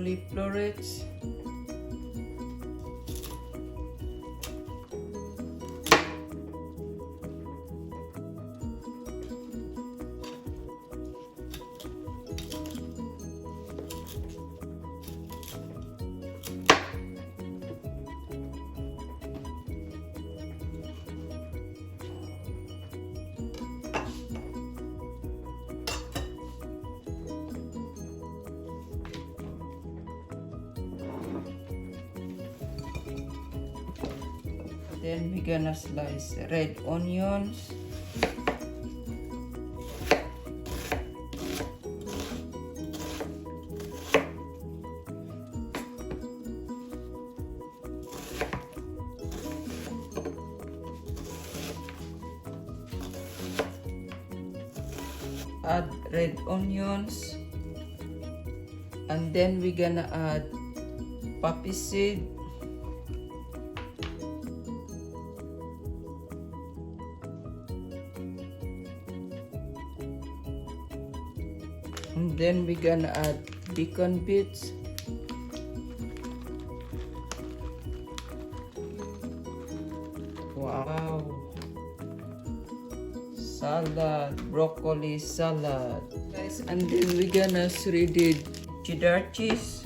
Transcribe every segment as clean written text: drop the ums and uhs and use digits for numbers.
broccoli florets. Then we're gonna slice red onions. Add red onions. And then we're gonna add poppy seed. And then we're gonna add bacon bits. Wow! Salad, broccoli salad. Guys, and then we're gonna shredded cheddar cheese.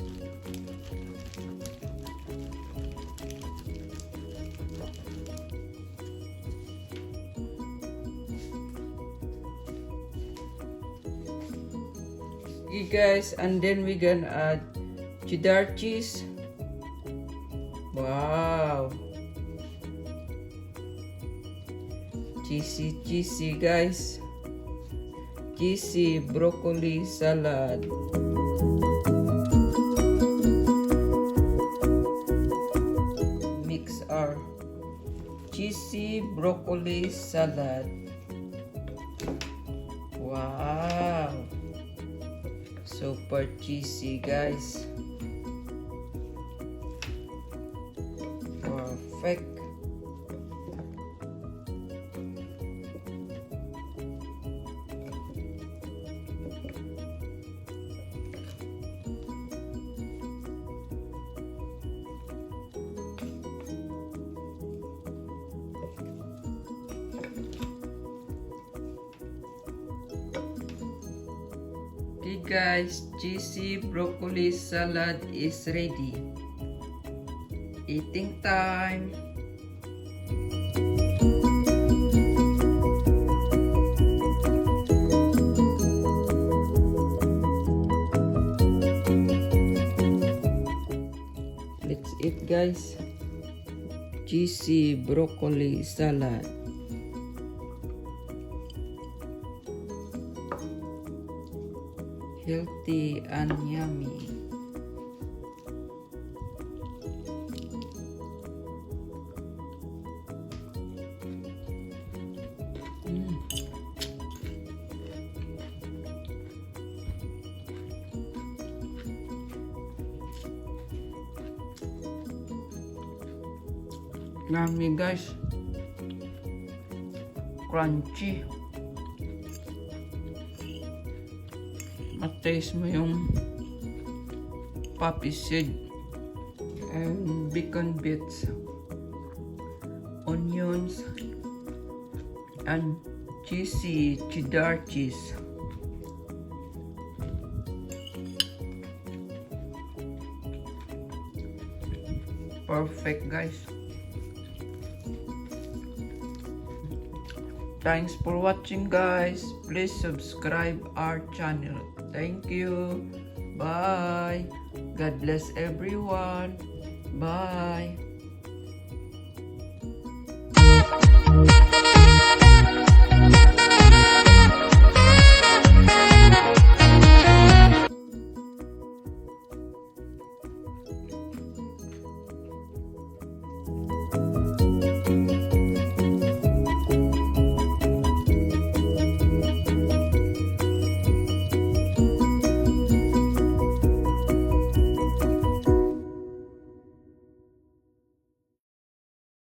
Okay guys, and then we're gonna add cheddar cheese. Wow, cheesy guys, cheesy broccoli salad. Mix our cheesy broccoli salad. Wow, super cheesy guys. Perfect. Okay guys, cheesy broccoli salad is ready. Eating time. Let's eat guys. Cheesy broccoli salad. Healthy and yummy. Yummy guys. Crunchy. At-taste mo yung poppy seed and bacon bits, onions, and cheesy cheddar cheese. Perfect guys. Thanks for watching guys. Please subscribe our channel. Thank you. Bye. God bless everyone. Bye.